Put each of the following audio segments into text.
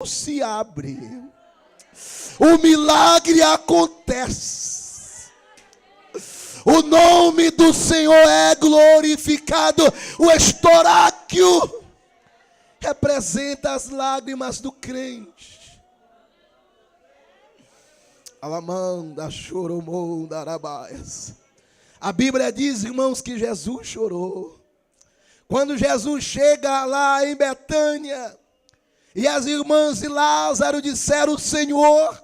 se abre. O milagre acontece. O nome do Senhor é glorificado. O estoráquio representa as lágrimas do crente. Alamanda, choromonda, arabaias. A Bíblia diz, irmãos, que Jesus chorou. Quando Jesus chega lá em Betânia, e as irmãs de Lázaro disseram: Senhor,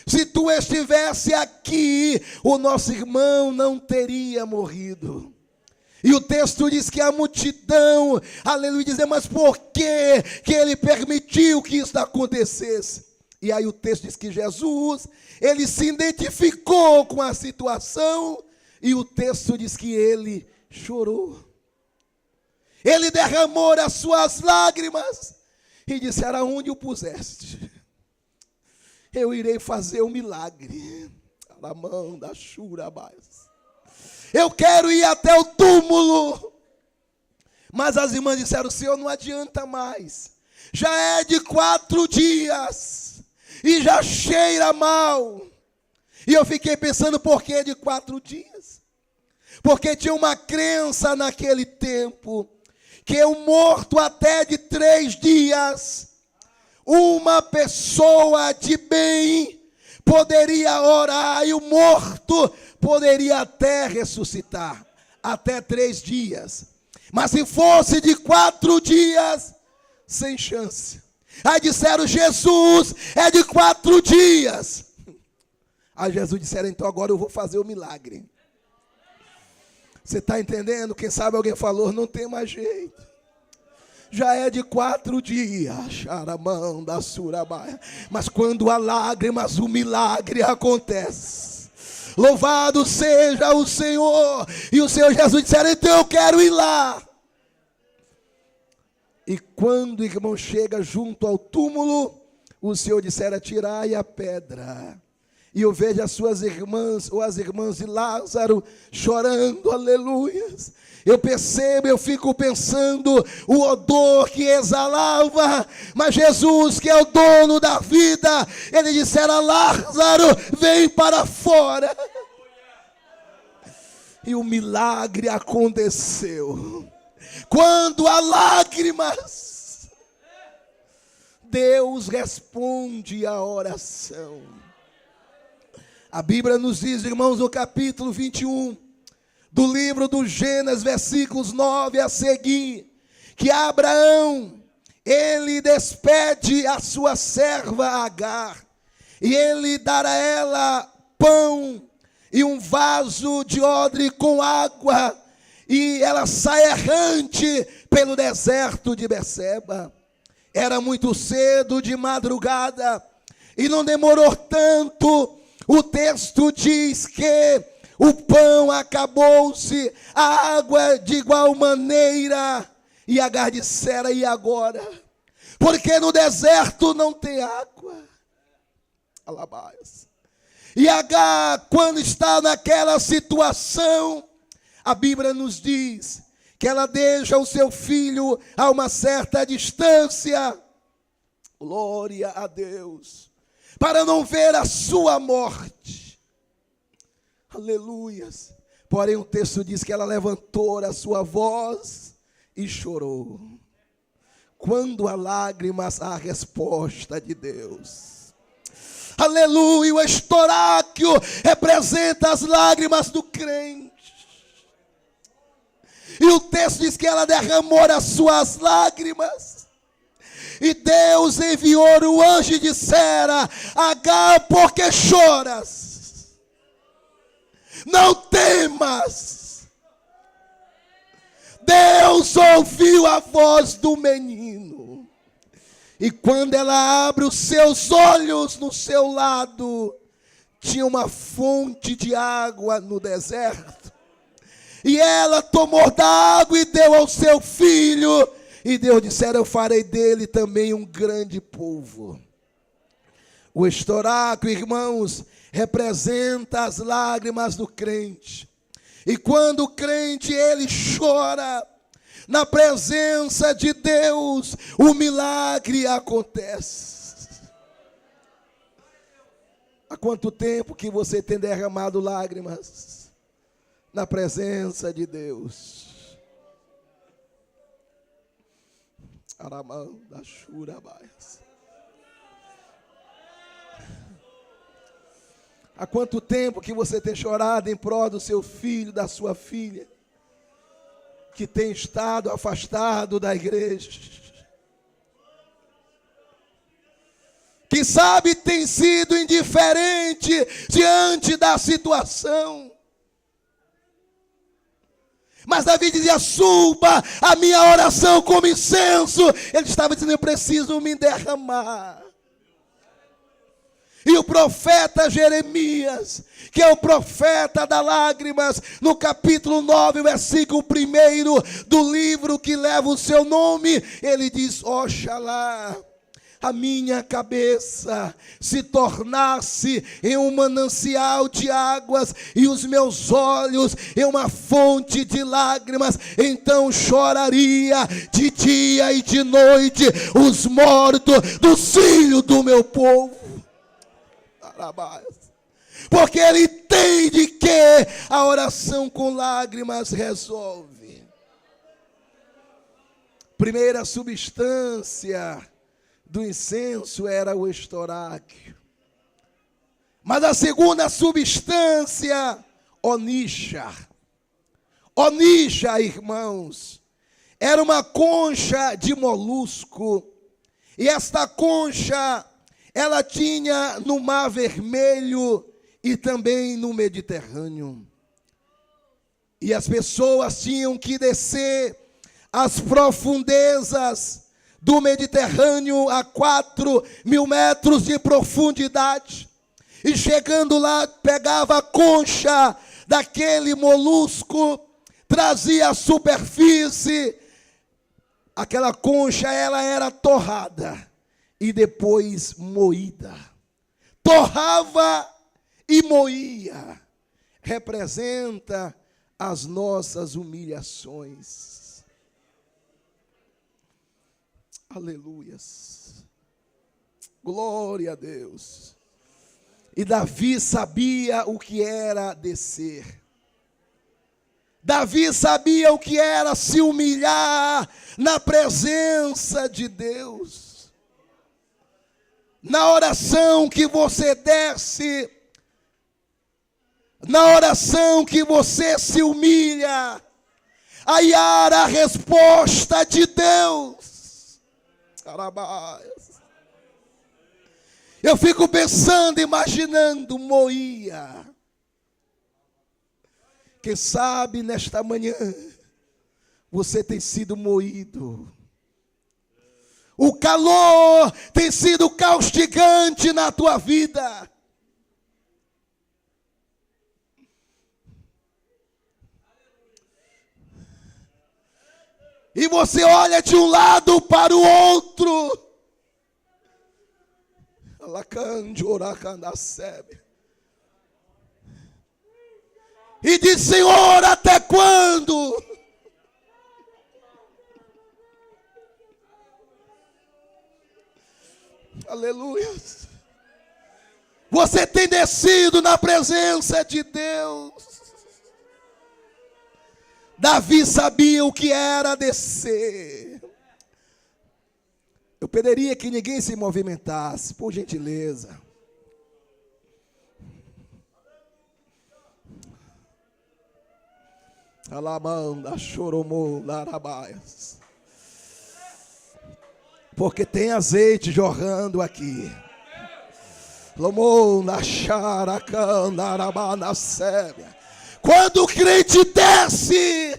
se tu estivesse aqui, o nosso irmão não teria morrido. E o texto diz que a multidão, aleluia, diz: mas por que ele permitiu que isso acontecesse? E aí o texto diz que Jesus, ele se identificou com a situação, e o texto diz que ele chorou. Ele derramou as suas lágrimas e disse: aonde o puseste, eu irei fazer um milagre. Eu quero ir até o túmulo. Mas as irmãs disseram: Senhor, não adianta mais. Já é de 4 dias e já cheira mal. E eu fiquei pensando, por que de 4 dias? Porque tinha uma crença naquele tempo que o morto até de 3 dias, uma pessoa de bem poderia orar e o morto poderia até ressuscitar, até 3 dias. Mas se fosse de 4 dias, sem chance. Aí disseram: Jesus, é de 4 dias. Aí Jesus disseram: então agora eu vou fazer o milagre. Você está entendendo? Quem sabe alguém falou: não tem mais jeito. Já é de 4 dias. Charamanda, surabaia. Mas quando há lágrimas, o milagre acontece. Louvado seja o Senhor. E o Senhor Jesus disseram: então eu quero ir lá. E quando o irmão chega junto ao túmulo, o Senhor dissera: tirai a pedra. E eu vejo as suas irmãs, ou as irmãs de Lázaro, chorando, aleluias. Eu percebo, eu fico pensando o odor que exalava. Mas Jesus, que é o dono da vida, ele dissera: Lázaro, vem para fora. E o milagre aconteceu. Quando há lágrimas, Deus responde à oração. A Bíblia nos diz, irmãos, no capítulo 21, do livro do Gênesis, versículos 9 a seguir, que Abraão, ele despede a sua serva Agar, e ele dará a ela pão e um vaso de odre com água, e ela sai errante pelo deserto de Berseba. Era muito cedo, de madrugada, e não demorou tanto. O texto diz que o pão acabou-se, a água de igual maneira. E Agar dissera: e agora? Porque no deserto não tem água. Alabaias. E Agar, quando está naquela situação, a Bíblia nos diz que ela deixa o seu filho a uma certa distância. Glória a Deus. Para não ver a sua morte. Aleluias. Porém o texto diz que ela levantou a sua voz e chorou. Quando há lágrimas, há resposta de Deus. Aleluia. O estoráquio representa as lágrimas do crente. E o texto diz que ela derramou as suas lágrimas. E Deus enviou o anjo e dissera: Agar, por que choras? Não temas. Deus ouviu a voz do menino. E quando ela abre os seus olhos, no seu lado tinha uma fonte de água no deserto. E ela tomou da água e deu ao seu filho. E Deus dissera: eu farei dele também um grande povo. O estoráquio, irmãos, representa as lágrimas do crente. E quando o crente, ele chora na presença de Deus, o milagre acontece. Há quanto tempo que você tem derramado lágrimas na presença de Deus? Aramão da Shurabaias. Há quanto tempo que você tem chorado em prol do seu filho, da sua filha, que tem estado afastado da igreja? Que sabe tem sido indiferente diante da situação. Mas Davi dizia: suba a minha oração como incenso. Ele estava dizendo: eu preciso me derramar. E o profeta Jeremias, que é o profeta das lágrimas, no capítulo 9, versículo 1 do livro que leva o seu nome, ele diz: oxalá a minha cabeça se tornasse em um manancial de águas e os meus olhos em uma fonte de lágrimas, então choraria de dia e de noite os mortos do cio do meu povo. Porque ele entende que a oração com lágrimas resolve. Primeira substância do incenso era o estoráquio. Mas a segunda substância, onixa. Onixa, irmãos, era uma concha de molusco. E esta concha, ela tinha no Mar Vermelho e também no Mediterrâneo. E as pessoas tinham que descer às profundezas do Mediterrâneo a 4.000 metros de profundidade. E chegando lá, pegava a concha daquele molusco, trazia à superfície. Aquela concha, ela era torrada e depois moída. Torrava e moía. Representa as nossas humilhações. Aleluias. Glória a Deus. E Davi sabia o que era descer. Davi sabia o que era se humilhar na presença de Deus. Na oração que você desce, na oração que você se humilha, aí há a resposta de Deus. Eu fico pensando, imaginando, moía. Quem sabe nesta manhã você tem sido moído. O calor tem sido caustigante na tua vida. E você olha de um lado para o outro. E diz: Senhor, até quando? Aleluia. Você tem descido na presença de Deus. Davi sabia o que era descer. Eu pediria que ninguém se movimentasse, por gentileza. Alabanda, choromô, larabaias. Porque tem azeite jorrando aqui. Lomô, na xaracan, larabá, na sébia. Quando o crente desce,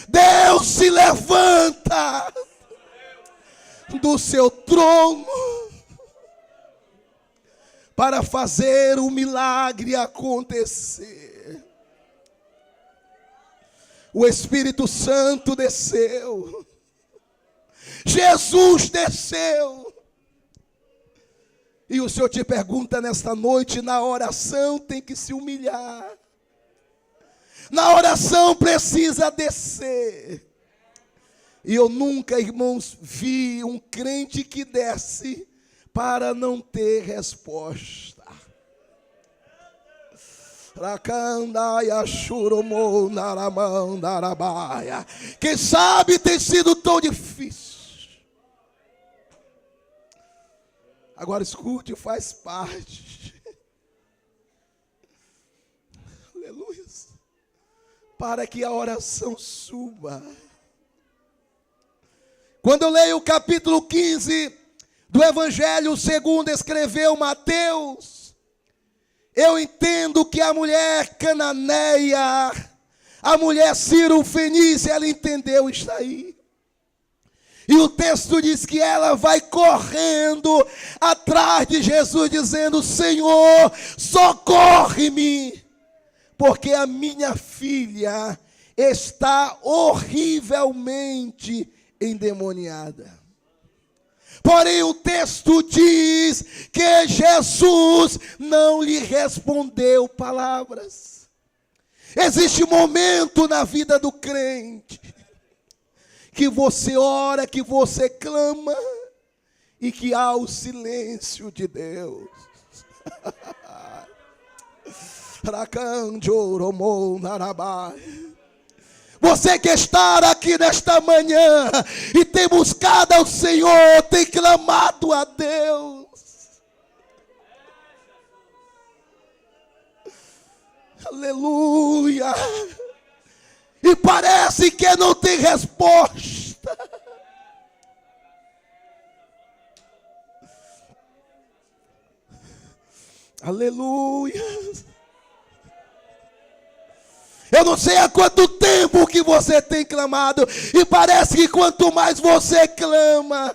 Deus se levanta do seu trono para fazer o milagre acontecer. O Espírito Santo desceu. Jesus desceu. E o Senhor te pergunta nesta noite, na oração tem que se humilhar. Na oração precisa descer. E eu nunca, irmãos, vi um crente que desce para não ter resposta. Quem sabe tem sido tão difícil. Agora escute, faz parte. Aleluia. Para que a oração suba. Quando eu leio o capítulo 15 do Evangelho segundo escreveu Mateus, eu entendo que a mulher cananeia, a mulher Ciro-fenícia, ela entendeu isso aí. E o texto diz que ela vai correndo atrás de Jesus, dizendo: Senhor, socorre-me, porque a minha filha está horrivelmente endemoniada. Porém o texto diz que Jesus não lhe respondeu palavras. Existe um momento na vida do crente que você ora, que você clama e que há o silêncio de Deus. Você que está aqui nesta manhã e tem buscado ao Senhor, tem clamado a Deus. Aleluia. E parece que não tem resposta. Aleluia. Eu não sei há quanto tempo que você tem clamado, e parece que quanto mais você clama,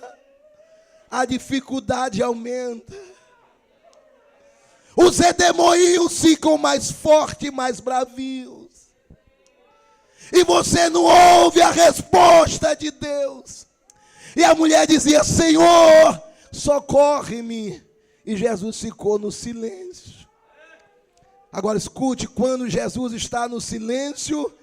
a dificuldade aumenta. Os redemoinhos ficam mais fortes, mais bravios. E você não ouve a resposta de Deus. E a mulher dizia: Senhor, socorre-me. E Jesus ficou no silêncio. Agora escute, quando Jesus está no silêncio,